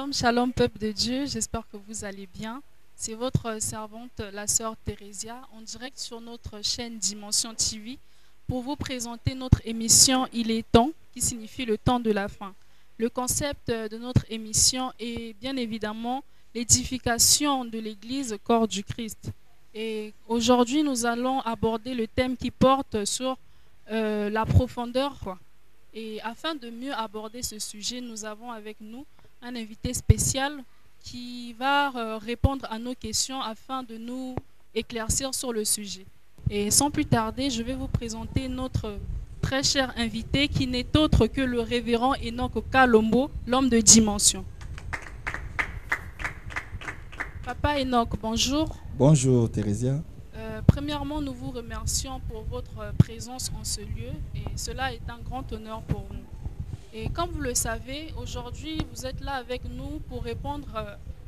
Shalom, shalom, peuple de Dieu. J'espère que vous allez bien. C'est votre servante, la sœur Thérésia, en direct sur notre chaîne Dimension TV pour vous présenter notre émission Il est temps, qui signifie le temps de la fin. Le concept de notre émission est bien évidemment l'édification de l'Église, corps du Christ. Et aujourd'hui, nous allons aborder le thème qui porte sur la profondeur, quoi. Et afin de mieux aborder ce sujet, nous avons avec nous un invité spécial qui va répondre à nos questions afin de nous éclaircir sur le sujet. Et sans plus tarder, je vais vous présenter notre très cher invité qui n'est autre que le révérend Enoch Kalombo, l'homme de dimension. Papa Enoch, bonjour. Bonjour Thérésia. Premièrement, nous vous remercions pour votre présence en ce lieu et cela est un grand honneur pour nous. Et comme vous le savez, aujourd'hui, vous êtes là avec nous pour répondre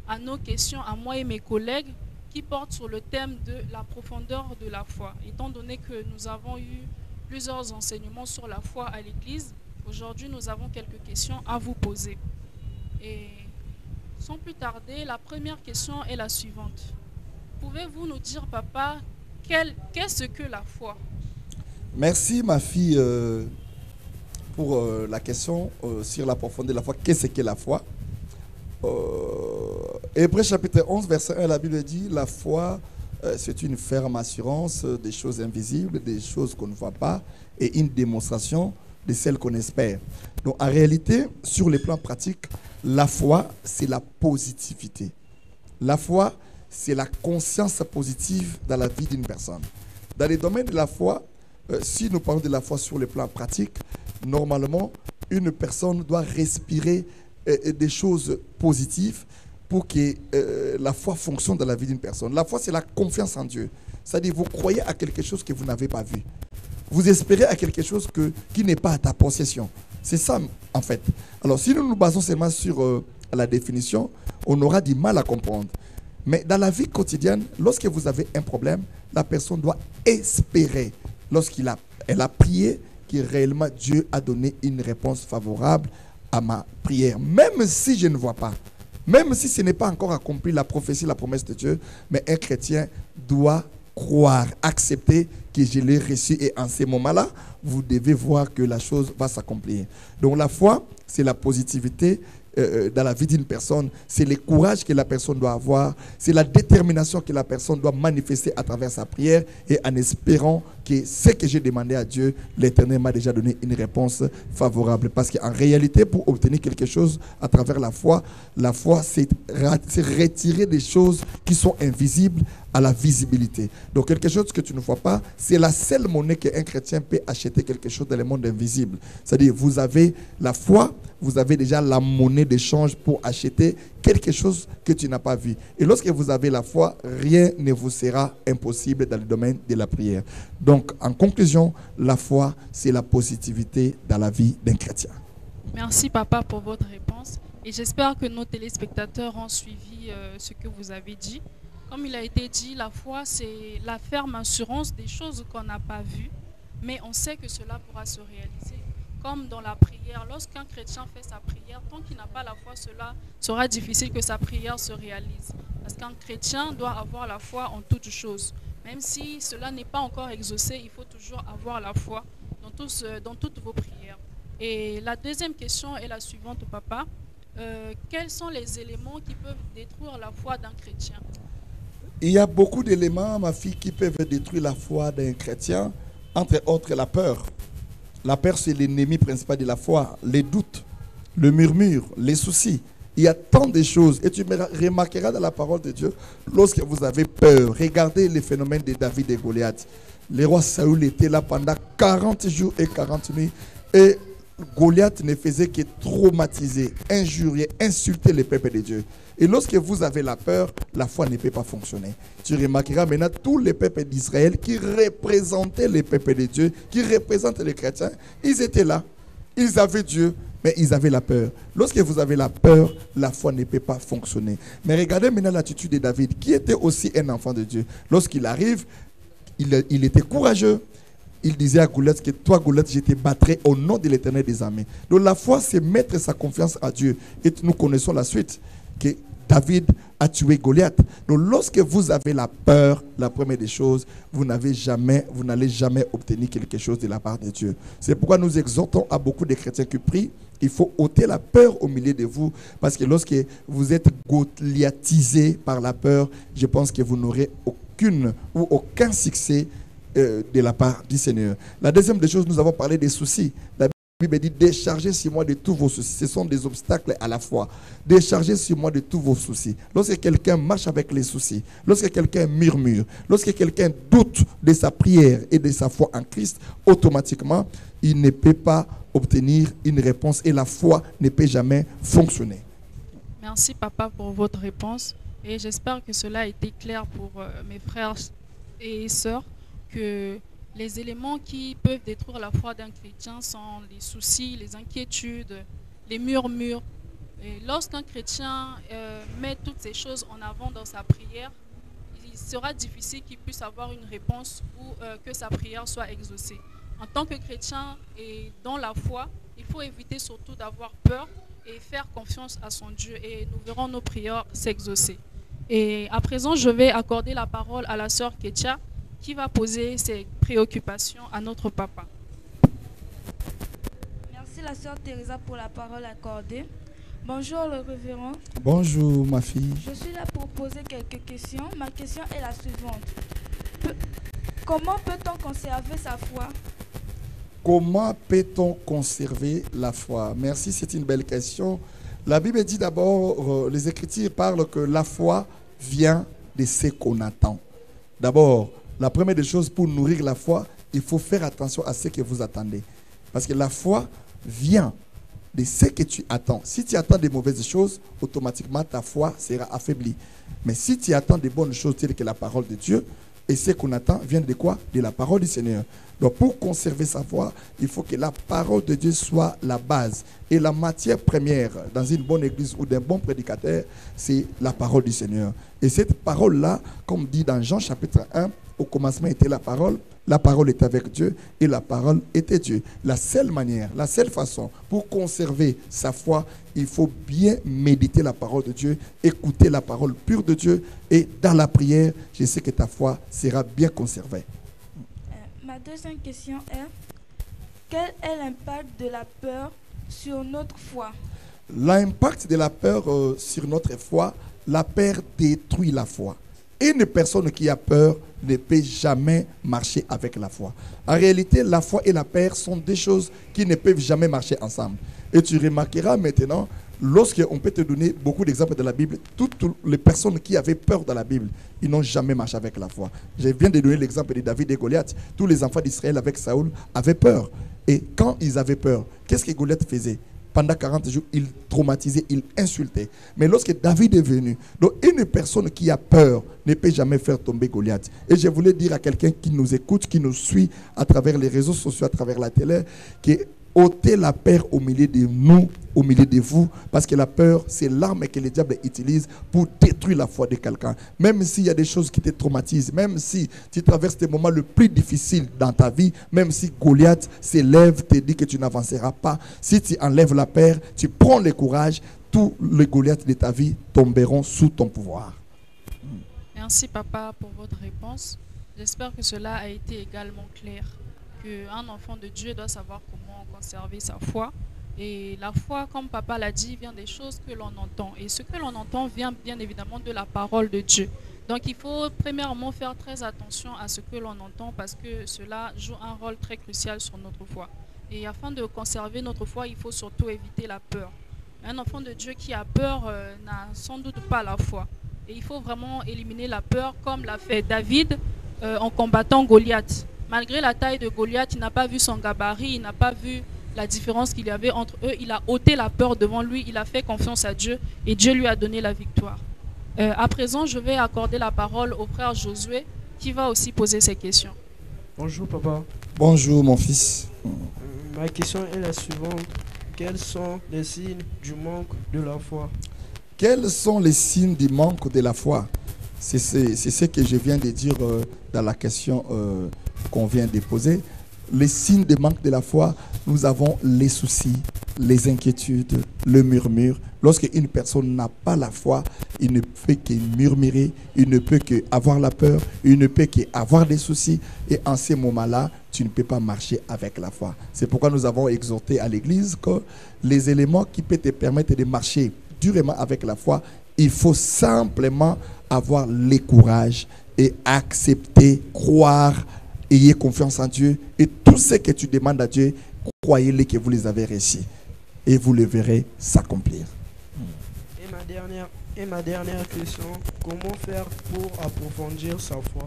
à nos questions, à moi et mes collègues, qui portent sur le thème de la profondeur de la foi. Étant donné que nous avons eu plusieurs enseignements sur la foi à l'Église, aujourd'hui, nous avons quelques questions à vous poser. Et sans plus tarder, la première question est la suivante. Pouvez-vous nous dire, papa, qu'est-ce que la foi? Merci ma fille pour la question sur la profondeur de la foi. Qu'est-ce que la foi? Hébreux chapitre 11, verset 1, la Bible dit, la foi, c'est une ferme assurance des choses invisibles, des choses qu'on ne voit pas, et une démonstration de celles qu'on espère. Donc en réalité, sur les plans pratiques, la foi, c'est la positivité. La foi, c'est la conscience positive dans la vie d'une personne. Dans les domaines de la foi, si nous parlons de la foi sur le plan pratique, normalement, une personne doit respirer des choses positives pour que la foi fonctionne dans la vie d'une personne. La foi, c'est la confiance en Dieu. C'est-à-dire, vous croyez à quelque chose que vous n'avez pas vu. Vous espérez à quelque chose qui n'est pas à ta possession. C'est ça, en fait. Alors, si nous nous basons seulement sur la définition, on aura du mal à comprendre. Mais dans la vie quotidienne, lorsque vous avez un problème, la personne doit espérer, elle a prié, que réellement Dieu a donné une réponse favorable à ma prière. Même si je ne vois pas, même si ce n'est pas encore accompli la prophétie, la promesse de Dieu, mais un chrétien doit croire, accepter que je l'ai reçu et en ces moments-là, vous devez voir que la chose va s'accomplir. Donc la foi, c'est la positivité dans la vie d'une personne, c'est le courage que la personne doit avoir, c'est la détermination que la personne doit manifester à travers sa prière et en espérant que ce que j'ai demandé à Dieu, l'Éternel m'a déjà donné une réponse favorable. Parce qu'en réalité, pour obtenir quelque chose à travers la foi, c'est retirer des choses qui sont invisibles à la visibilité. Donc quelque chose que tu ne vois pas, c'est la seule monnaie qu'un chrétien peut acheter quelque chose dans le monde invisible. C'est-à-dire, vous avez la foi, vous avez déjà la monnaie d'échange pour acheter quelque chose que tu n'as pas vu. Et lorsque vous avez la foi, rien ne vous sera impossible dans le domaine de la prière. Donc, en conclusion, la foi, c'est la positivité dans la vie d'un chrétien. Merci, papa, pour votre réponse. Et j'espère que nos téléspectateurs ont suivi ce que vous avez dit. Comme il a été dit, la foi, c'est la ferme assurance des choses qu'on n'a pas vues, mais on sait que cela pourra se réaliser. Comme dans la prière, lorsqu'un chrétien fait sa prière, tant qu'il n'a pas la foi, cela sera difficile que sa prière se réalise. Parce qu'un chrétien doit avoir la foi en toutes choses. Même si cela n'est pas encore exaucé, il faut toujours avoir la foi dans toutes vos prières. Et la deuxième question est la suivante, papa. Quels sont les éléments qui peuvent détruire la foi d'un chrétien? Il y a beaucoup d'éléments, ma fille, qui peuvent détruire la foi d'un chrétien, entre autres la peur. La peur, c'est l'ennemi principal de la foi. Les doutes, le murmure, les soucis. Il y a tant de choses. Et tu remarqueras dans la parole de Dieu, lorsque vous avez peur, regardez les phénomènes de David et Goliath. Le roi Saül était là pendant 40 jours et 40 nuits. Et Goliath ne faisait que traumatiser, injurier, insulter les peuples de Dieu. Et lorsque vous avez la peur, la foi ne peut pas fonctionner. Tu remarqueras maintenant tous les peuples d'Israël qui représentaient les peuples de Dieu, qui représentent les chrétiens, ils étaient là. Ils avaient Dieu, mais ils avaient la peur. Lorsque vous avez la peur, la foi ne peut pas fonctionner. Mais regardez maintenant l'attitude de David, qui était aussi un enfant de Dieu. Lorsqu'il arrive, il était courageux. il disait à Goliath que toi, Goliath, je te battrai au nom de l'Éternel des armées. Donc la foi, c'est mettre sa confiance à Dieu. Et nous connaissons la suite, que David a tué Goliath. Donc lorsque vous avez la peur, la première des choses, vous n'allez jamais obtenir quelque chose de la part de Dieu. C'est pourquoi nous exhortons à beaucoup de chrétiens qui prient, il faut ôter la peur au milieu de vous, parce que lorsque vous êtes goliathisé par la peur, je pense que vous n'aurez aucun succès de la part du Seigneur. La deuxième des choses, nous avons parlé des soucis. La Bible dit, déchargez sur moi de tous vos soucis. Ce sont des obstacles à la foi. Déchargez sur moi de tous vos soucis. Lorsque quelqu'un marche avec les soucis, lorsque quelqu'un murmure, lorsque quelqu'un doute de sa prière et de sa foi en Christ, automatiquement, il ne peut pas obtenir une réponse et la foi ne peut jamais fonctionner. Merci papa pour votre réponse et j'espère que cela a été clair pour mes frères et sœurs, que les éléments qui peuvent détruire la foi d'un chrétien sont les soucis, les inquiétudes, les murmures. Et lorsqu'un chrétien met toutes ces choses en avant dans sa prière, il sera difficile qu'il puisse avoir une réponse ou que sa prière soit exaucée. En tant que chrétien et dans la foi, il faut éviter surtout d'avoir peur et faire confiance à son Dieu et nous verrons nos prières s'exaucer. Et à présent, je vais accorder la parole à la sœur Ketia qui va poser ses préoccupations à notre papa. Merci la sœur Teresa pour la parole accordée. Bonjour le révérend. Bonjour ma fille. Je suis là pour poser quelques questions. Ma question est la suivante. Comment peut-on conserver sa foi? Comment peut-on conserver la foi? Merci, c'est une belle question. La Bible dit d'abord, les Écritures parlent que la foi vient de ce qu'on attend. D'abord, la première des choses pour nourrir la foi, il faut faire attention à ce que vous attendez. Parce que la foi vient de ce que tu attends. Si tu attends des mauvaises choses, automatiquement ta foi sera affaiblie. Mais si tu attends des bonnes choses telles que la parole de Dieu, et ce qu'on attend vient de quoi? De la parole du Seigneur. Donc pour conserver sa foi, il faut que la parole de Dieu soit la base. Et la matière première dans une bonne église ou d'un bon prédicateur, c'est la parole du Seigneur. Et cette parole-là, comme dit dans Jean chapitre 1, au commencement était la parole était avec Dieu et la parole était Dieu. La seule manière, la seule façon pour conserver sa foi, il faut bien méditer la parole de Dieu, écouter la parole pure de Dieu et dans la prière, je sais que ta foi sera bien conservée. Ma deuxième question est, quel est l'impact de la peur sur notre foi? L'impact de la peur sur notre foi, la peur détruit la foi. Une personne qui a peur ne peut jamais marcher avec la foi. En réalité, la foi et la peur sont des choses qui ne peuvent jamais marcher ensemble. Et tu remarqueras maintenant, lorsqu'on peut te donner beaucoup d'exemples de la Bible, toutes les personnes qui avaient peur dans la Bible, ils n'ont jamais marché avec la foi. Je viens de donner l'exemple de David et Goliath. Tous les enfants d'Israël avec Saoul avaient peur. Et quand ils avaient peur, qu'est-ce que Goliath faisait? Pendant 40 jours, il traumatisait, il insultait. Mais lorsque David est venu, donc une personne qui a peur ne peut jamais faire tomber Goliath. Et je voulais dire à quelqu'un qui nous écoute, qui nous suit à travers les réseaux sociaux, à travers la télé, que ôtez la peur au milieu de nous, au milieu de vous, parce que la peur, c'est l'arme que le diable utilise pour détruire la foi de quelqu'un. Même s'il y a des choses qui te traumatisent, même si tu traverses des moments les plus difficiles dans ta vie, même si Goliath s'élève, te dit que tu n'avanceras pas, si tu enlèves la peur, tu prends le courage, tous les Goliaths de ta vie tomberont sous ton pouvoir. Merci papa pour votre réponse. J'espère que cela a été également clair. Qu'un enfant de Dieu doit savoir comment conserver sa foi. Et la foi, comme papa l'a dit, vient des choses que l'on entend. Et ce que l'on entend vient bien évidemment de la parole de Dieu. Donc il faut premièrement faire très attention à ce que l'on entend parce que cela joue un rôle très crucial sur notre foi. Et afin de conserver notre foi, il faut surtout éviter la peur. Un enfant de Dieu qui a peur n'a sans doute pas la foi. Et il faut vraiment éliminer la peur comme l'a fait David en combattant Goliath. Malgré la taille de Goliath, il n'a pas vu son gabarit, il n'a pas vu la différence qu'il y avait entre eux. Il a ôté la peur devant lui, il a fait confiance à Dieu et Dieu lui a donné la victoire. À présent, je vais accorder la parole au frère Josué qui va aussi poser ses questions. Bonjour papa. Bonjour mon fils. Ma question est la suivante. Quels sont les signes du manque de la foi? Quels sont les signes du manque de la foi? C'est ce que je viens de dire dans la question qu'on vient de poser. les signes de manque de la foi, nous avons les soucis, les inquiétudes, le murmure. Lorsqu'une personne n'a pas la foi, il ne peut que murmurer, il ne peut qu'avoir la peur, il ne peut qu'avoir des soucis. Et en ces moments-là, tu ne peux pas marcher avec la foi. C'est pourquoi nous avons exhorté à l'Église que les éléments qui peuvent te permettre de marcher durement avec la foi, il faut simplement avoir le courage et accepter, croire, ayez confiance en Dieu. Et tout ce que tu demandes à Dieu, croyez-le que vous les avez reçus. Et vous le verrez s'accomplir. Et ma dernière question, comment faire pour approfondir sa foi?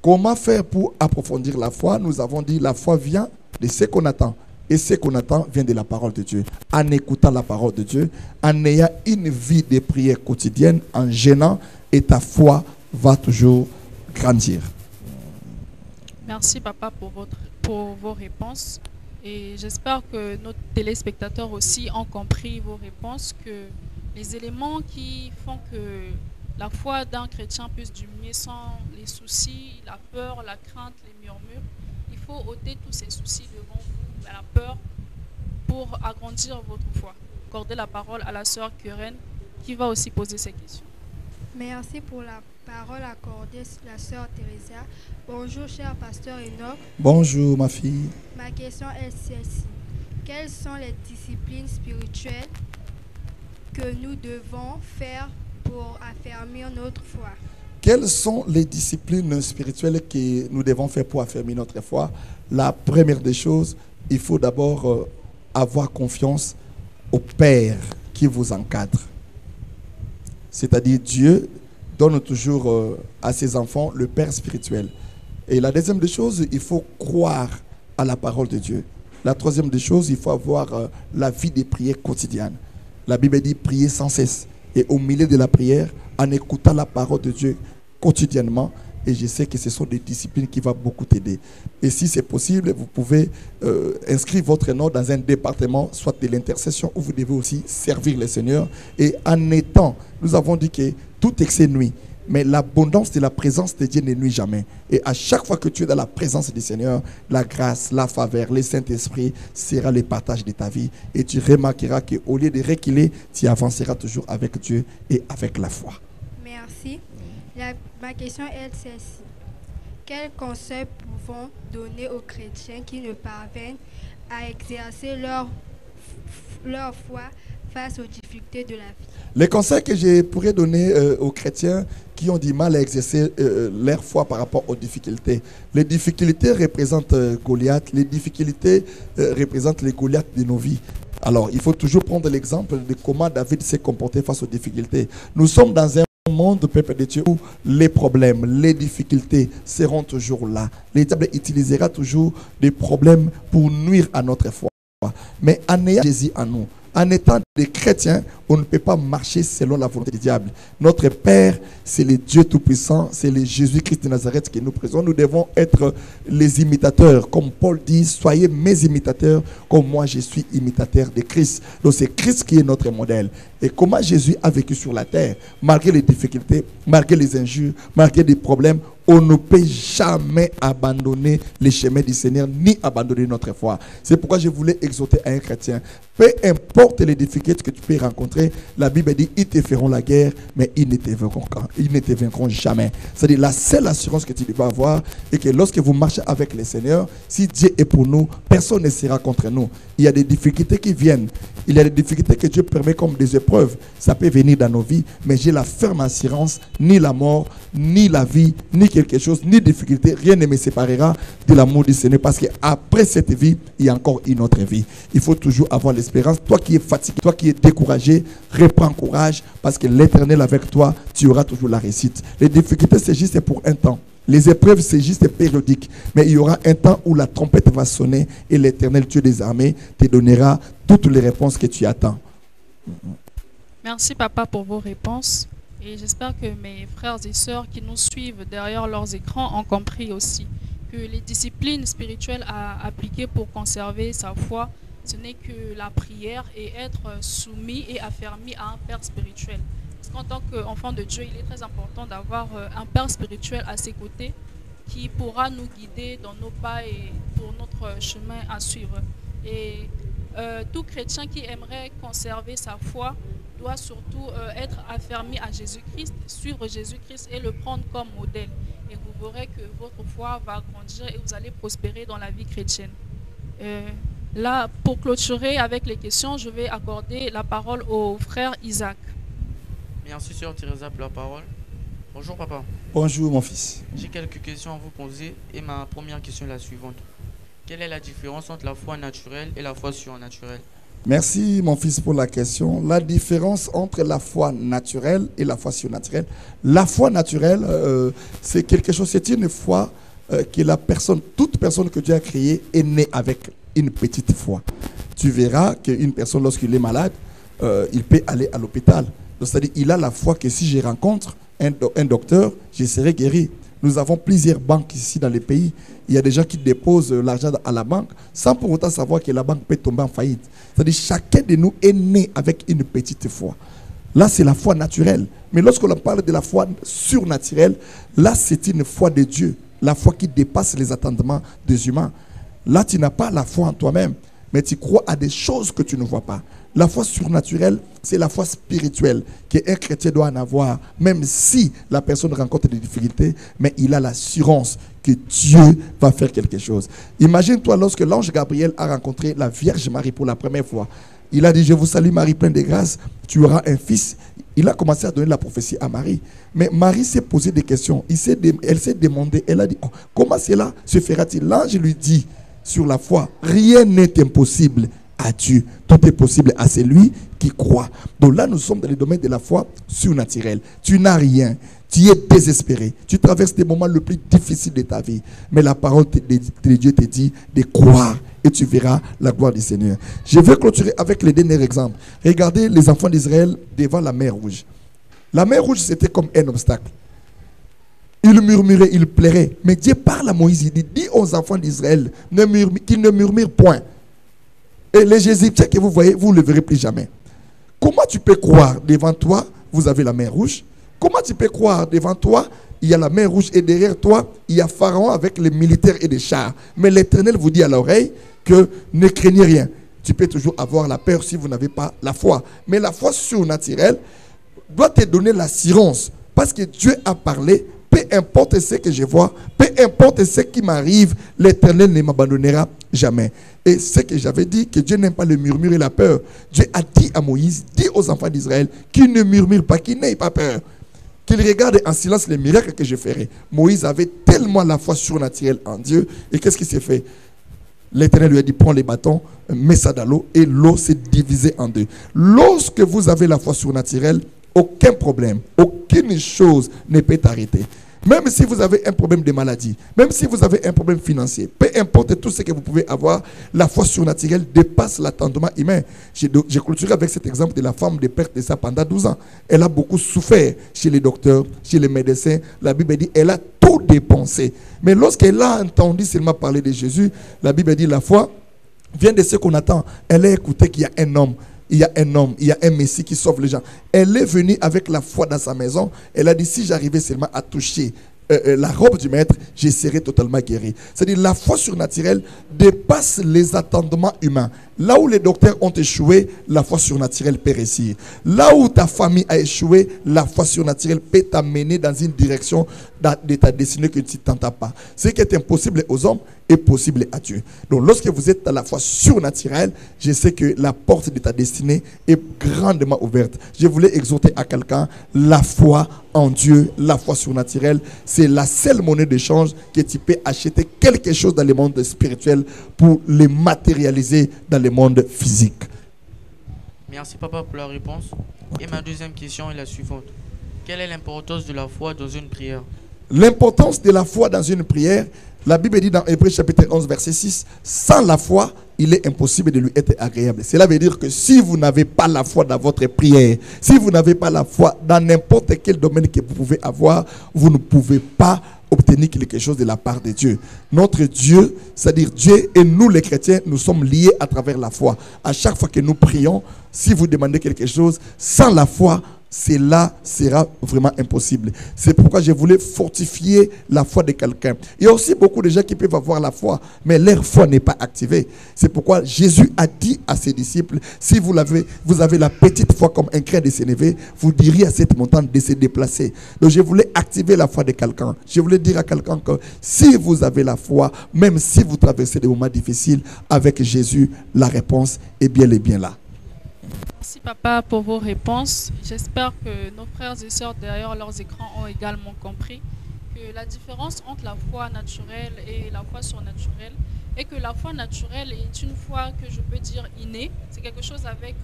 Comment faire pour approfondir la foi? Nous avons dit la foi vient de ce qu'on attend. Et ce qu'on attend vient de la parole de Dieu. En écoutant la parole de Dieu, en ayant une vie de prière quotidienne, en gênant, et ta foi va toujours grandir. Merci, papa, pour vos réponses. Et j'espère que nos téléspectateurs aussi ont compris vos réponses, que les éléments qui font que la foi d'un chrétien puisse diminuer sont les soucis, la peur, la crainte, les murmures. Il faut ôter tous ces soucis devant vous, la peur, pour agrandir votre foi. Accordez la parole à la sœur Keren qui va aussi poser ces questions. Merci pour la parole accordée, la sœur Thérésia. Bonjour, cher pasteur Enoch. Bonjour, ma fille. Ma question est celle-ci. Quelles sont les disciplines spirituelles que nous devons faire pour affermir notre foi? Quelles sont les disciplines spirituelles que nous devons faire pour affermir notre foi? La première des choses, il faut d'abord avoir confiance au Père qui vous encadre. C'est-à-dire Dieu donne toujours à ses enfants le Père spirituel. Et la deuxième des choses, il faut croire à la parole de Dieu. La troisième des choses, il faut avoir la vie de prière quotidienne. La Bible dit prier sans cesse. Et au milieu de la prière, en écoutant la parole de Dieu quotidiennement, et je sais que ce sont des disciplines qui vont beaucoup t'aider. Et si c'est possible, vous pouvez inscrire votre nom dans un département, soit de l'intercession, où vous devez aussi servir le Seigneur. Et en étant, nous avons dit que tout excès nuit, mais l'abondance de la présence de Dieu ne nuit jamais. Et à chaque fois que tu es dans la présence du Seigneur, la grâce, la faveur, le Saint-Esprit sera le partage de ta vie. Et tu remarqueras qu'au lieu de reculer, tu avanceras toujours avec Dieu et avec la foi. Merci. Ma question est celle-ci. Quels conseils pouvons donner aux chrétiens qui ne parviennent à exercer leur foi face aux difficultés de la vie? Les conseils que je pourrais donner aux chrétiens qui ont du mal à exercer leur foi par rapport aux difficultés. Les difficultés représentent Goliath. Les difficultés représentent les Goliaths de nos vies. Alors, il faut toujours prendre l'exemple de comment David s'est comporté face aux difficultés. Nous sommes dans un monde, peuple de Dieu, où les problèmes, les difficultés seront toujours là. Le diable utilisera toujours des problèmes pour nuire à notre foi. Mais en ayant Jésus en nous, en étant des chrétiens, on ne peut pas marcher selon la volonté du diable. Notre Père, c'est le Dieu Tout-Puissant, c'est le Jésus-Christ de Nazareth que nous présentons. Nous devons être les imitateurs. Comme Paul dit, soyez mes imitateurs, comme moi je suis imitateur de Christ. Donc c'est Christ qui est notre modèle. Et comment Jésus a vécu sur la terre, malgré les difficultés, malgré les injures, malgré les problèmes, on ne peut jamais abandonner les chemins du Seigneur, ni abandonner notre foi. C'est pourquoi je voulais exhorter à un chrétien. Peu importe les difficultés que tu peux rencontrer, la Bible dit, ils te feront la guerre, mais ils ne te vaincront jamais. C'est-à-dire, la seule assurance que tu dois avoir est que lorsque vous marchez avec le Seigneur, si Dieu est pour nous, personne ne sera contre nous. Il y a des difficultés qui viennent. Il y a des difficultés que Dieu permet comme des épreuves. Ça peut venir dans nos vies, mais j'ai la ferme assurance, ni la mort, ni la vie, ni quelque chose, ni difficulté, rien ne me séparera de l'amour du Seigneur. Parce qu'après cette vie, il y a encore une autre vie. Il faut toujours avoir l'espérance. Toi qui es fatigué, toi qui es découragé, reprends courage, parce que l'Éternel avec toi, tu auras toujours la réussite. Les difficultés, c'est juste pour un temps. Les épreuves, c'est juste périodique. Mais il y aura un temps où la trompette va sonner et l'Éternel, Dieu des armées, te donnera toutes les réponses que tu attends. Merci, papa, pour vos réponses. Et j'espère que mes frères et sœurs qui nous suivent derrière leurs écrans ont compris aussi que les disciplines spirituelles à appliquer pour conserver sa foi, ce n'est que la prière et être soumis et affermi à un Père spirituel. Parce qu'en tant qu'enfant de Dieu, il est très important d'avoir un Père spirituel à ses côtés qui pourra nous guider dans nos pas et pour notre chemin à suivre. Et tout chrétien qui aimerait conserver sa foi doit surtout être affermi à Jésus-Christ, suivre Jésus-Christ et le prendre comme modèle. Et vous verrez que votre foi va grandir et vous allez prospérer dans la vie chrétienne. Là, pour clôturer avec les questions, je vais accorder la parole au frère Isaac. Merci, sœur Teresa, pour la parole. Bonjour, papa. Bonjour, mon fils. J'ai quelques questions à vous poser et ma première question est la suivante. Quelle est la différence entre la foi naturelle et la foi surnaturelle? Merci, mon fils, pour la question. La différence entre la foi naturelle et la foi surnaturelle. La foi naturelle, c'est quelque chose, c'est une foi que toute personne que Dieu a créée est née avec une petite foi. Tu verras qu'une personne, lorsqu'il est malade, il peut aller à l'hôpital. C'est-à-dire, il a la foi que si je rencontre un docteur, je serai guéri. Nous avons plusieurs banques ici dans les pays. Il y a des gens qui déposent l'argent à la banque sans pour autant savoir que la banque peut tomber en faillite. C'est-à-dire, chacun de nous est né avec une petite foi. Là, c'est la foi naturelle. Mais lorsqu'on parle de la foi surnaturelle, là, c'est une foi de Dieu. La foi qui dépasse les attendements des humains. Là, tu n'as pas la foi en toi-même, mais tu crois à des choses que tu ne vois pas. La foi surnaturelle, c'est la foi spirituelle qu'un chrétien doit en avoir, même si la personne rencontre des difficultés, mais il a l'assurance que Dieu va faire quelque chose. Imagine-toi lorsque l'ange Gabriel a rencontré la Vierge Marie pour la première fois. Il a dit, je vous salue Marie, pleine de grâce, tu auras un fils. Il a commencé à donner la prophétie à Marie. Mais Marie s'est posé des questions. Elle s'est demandé, elle a dit, oh, comment cela se fera-t-il? L'ange lui dit, sur la foi, rien n'est impossible à Dieu. Tout est possible à celui qui croit. Donc là, nous sommes dans le domaine de la foi surnaturelle. Tu n'as rien. Tu es désespéré. Tu traverses des moments les plus difficiles de ta vie. Mais la parole de Dieu te dit de croire et tu verras la gloire du Seigneur. Je vais clôturer avec le dernier exemple. Regardez les enfants d'Israël devant la mer Rouge. La mer Rouge, c'était comme un obstacle. Ils murmuraient, ils pleuraient. Mais Dieu parle à Moïse, il dit, dis aux enfants d'Israël qu'ils ne murmurent point. Et les Égyptiens que vous voyez, vous ne le verrez plus jamais. Comment tu peux croire devant toi, vous avez la mer Rouge? Comment tu peux croire devant toi, il y a la mer Rouge et derrière toi, il y a Pharaon avec les militaires et les chars. Mais l'Éternel vous dit à l'oreille que ne craignez rien. Tu peux toujours avoir la peur si vous n'avez pas la foi. Mais la foi surnaturelle doit te donner l'assurance. Parce que Dieu a parlé, peu importe ce que je vois, peu importe ce qui m'arrive, l'Éternel ne m'abandonnera jamais. Et ce que j'avais dit, que Dieu n'aime pas le murmure et la peur. Dieu a dit à Moïse, dis aux enfants d'Israël, qu'ils ne murmurent pas, qu'ils n'aient pas peur. Qu'ils regardent en silence les miracles que je ferai. Moïse avait tellement la foi surnaturelle en Dieu. Et qu'est-ce qui s'est fait? L'Éternel lui a dit, prends les bâtons, mets ça dans l'eau, et l'eau s'est divisée en deux. Lorsque vous avez la foi surnaturelle, aucun problème, aucune chose ne peut t'arrêter. Même si vous avez un problème de maladie, même si vous avez un problème financier, peu importe tout ce que vous pouvez avoir, la foi surnaturelle dépasse l'attendement humain. J'ai clôturé avec cet exemple de la femme de perte de ça pendant 12 ans. Elle a beaucoup souffert chez les docteurs, chez les médecins. La Bible dit elle a tout dépensé. Mais lorsqu'elle a entendu seulement parler de Jésus, la Bible dit la foi vient de ce qu'on attend. Elle a écouté qu'il y a un homme. Il y a un homme, il y a un Messie qui sauve les gens. Elle est venue avec la foi dans sa maison. Elle a dit, si j'arrivais seulement à toucher la robe du maître, je serai totalement guéri. C'est-à-dire la foi surnaturelle dépasse les attendements humains. Là où les docteurs ont échoué, la foi surnaturelle peut réussir. Là où ta famille a échoué, la foi surnaturelle peut t'amener dans une direction de ta destinée que tu ne t'entends pas. Ce qui est impossible aux hommes est possible à Dieu. Donc lorsque vous êtes dans la foi surnaturelle, je sais que la porte de ta destinée est grandement ouverte. Je voulais exhorter à quelqu'un, la foi en Dieu, la foi surnaturelle, c'est la seule monnaie d'échange que tu peux acheter quelque chose dans le monde spirituel pour le matérialiser dans le monde physique. Merci papa pour la réponse. Okay. Et ma deuxième question est la suivante. Quelle est l'importance de la foi dans une prière? L'importance de la foi dans une prière, la Bible dit dans Hébreux chapitre 11 verset 6, sans la foi, il est impossible de lui être agréable. Cela veut dire que si vous n'avez pas la foi dans votre prière, si vous n'avez pas la foi dans n'importe quel domaine que vous pouvez avoir, vous ne pouvez pas obtenir quelque chose de la part de Dieu. Notre Dieu, c'est-à-dire Dieu et nous les chrétiens, nous sommes liés à travers la foi. À chaque fois que nous prions, si vous demandez quelque chose, sans la foi, cela sera vraiment impossible. C'est pourquoi je voulais fortifier la foi de quelqu'un. Il y a aussi beaucoup de gens qui peuvent avoir la foi, mais leur foi n'est pas activée. C'est pourquoi Jésus a dit à ses disciples, si vous avez la petite foi comme un grain de sénévé, vous diriez à cette montagne de se déplacer. Donc je voulais activer la foi de quelqu'un. Je voulais dire à quelqu'un que si vous avez la foi, même si vous traversez des moments difficiles, avec Jésus, la réponse est bien et bien là. Merci papa pour vos réponses. J'espère que nos frères et sœurs derrière leurs écrans ont également compris que la différence entre la foi naturelle et la foi surnaturelle est que la foi naturelle est une foi que je peux dire innée. C'est quelque chose avec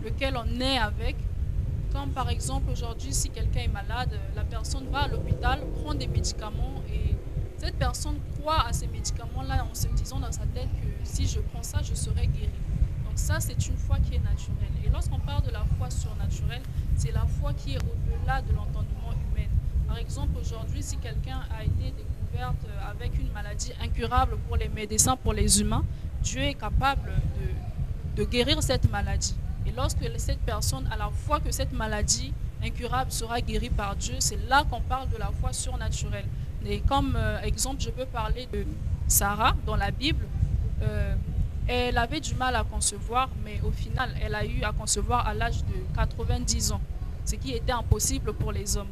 lequel on naît avec. Comme par exemple aujourd'hui, si quelqu'un est malade, la personne va à l'hôpital, prend des médicaments et cette personne croit à ces médicaments-là en se disant dans sa tête que si je prends ça, je serai guéri. Donc ça, c'est une foi qui est naturelle. Et lorsqu'on parle de la foi surnaturelle, c'est la foi qui est au-delà de l'entendement humain. Par exemple, aujourd'hui, si quelqu'un a été découvert avec une maladie incurable pour les médecins, pour les humains, Dieu est capable de guérir cette maladie. Et lorsque cette personne a la foi que cette maladie incurable sera guérie par Dieu, c'est là qu'on parle de la foi surnaturelle. Et comme exemple, je peux parler de Sarah dans la Bible. Elle avait du mal à concevoir, mais au final, elle a eu à concevoir à l'âge de 90 ans, ce qui était impossible pour les hommes.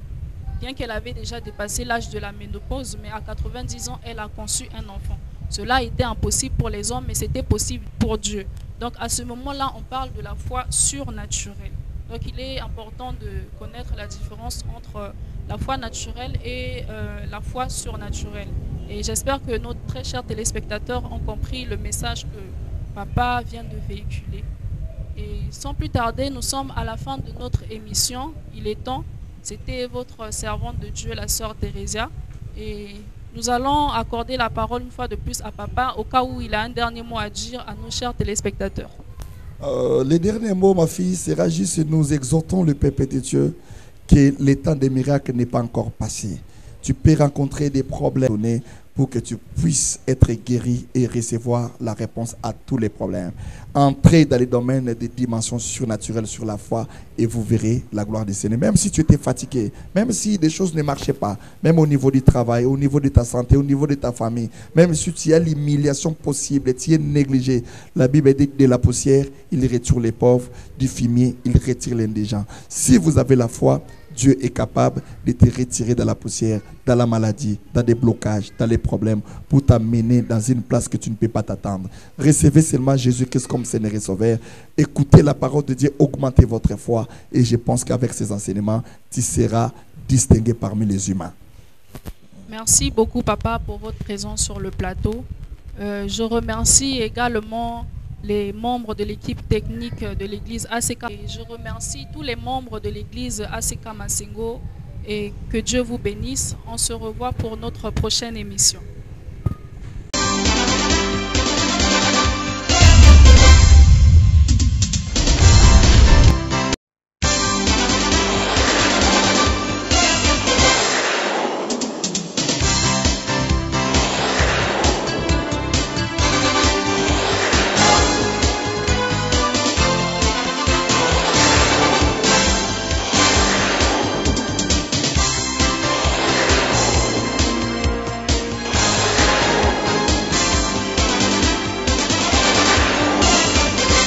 Bien qu'elle avait déjà dépassé l'âge de la ménopause, mais à 90 ans, elle a conçu un enfant. Cela était impossible pour les hommes, mais c'était possible pour Dieu. Donc à ce moment-là, on parle de la foi surnaturelle. Donc il est important de connaître la différence entre la foi naturelle et la foi surnaturelle. Et j'espère que nos très chers téléspectateurs ont compris le message que Papa vient de véhiculer. Et sans plus tarder, nous sommes à la fin de notre émission. Il est temps. C'était votre servante de Dieu, la sœur Thérésia. Et nous allons accorder la parole une fois de plus à Papa au cas où il a un dernier mot à dire à nos chers téléspectateurs. Le dernier mot, ma fille, sera juste nous exhortons le Père de Dieu que le temps des miracles n'est pas encore passé. Tu peux rencontrer des problèmes pour que tu puisses être guéri et recevoir la réponse à tous les problèmes. Entrez dans les domaines des dimensions surnaturelles sur la foi et vous verrez la gloire du Seigneur. Même si tu étais fatigué, même si des choses ne marchaient pas, même au niveau du travail, au niveau de ta santé, au niveau de ta famille, même si tu as l'humiliation possible, tu es négligé, la Bible dit que de la poussière, il retire les pauvres, du fumier, il retire l'indigent. Si vous avez la foi, Dieu est capable de te retirer de la poussière, dans la maladie, dans des blocages, dans les problèmes, pour t'amener dans une place que tu ne peux pas t'attendre. Recevez seulement Jésus-Christ comme Seigneur et Sauveur. Écoutez la parole de Dieu, augmentez votre foi. Et je pense qu'avec ces enseignements, tu seras distingué parmi les humains. Merci beaucoup, Papa, pour votre présence sur le plateau. Je remercie également les membres de l'équipe technique de l'église ACK. Et je remercie tous les membres de l'église ACK Massengo et que Dieu vous bénisse. On se revoit pour notre prochaine émission.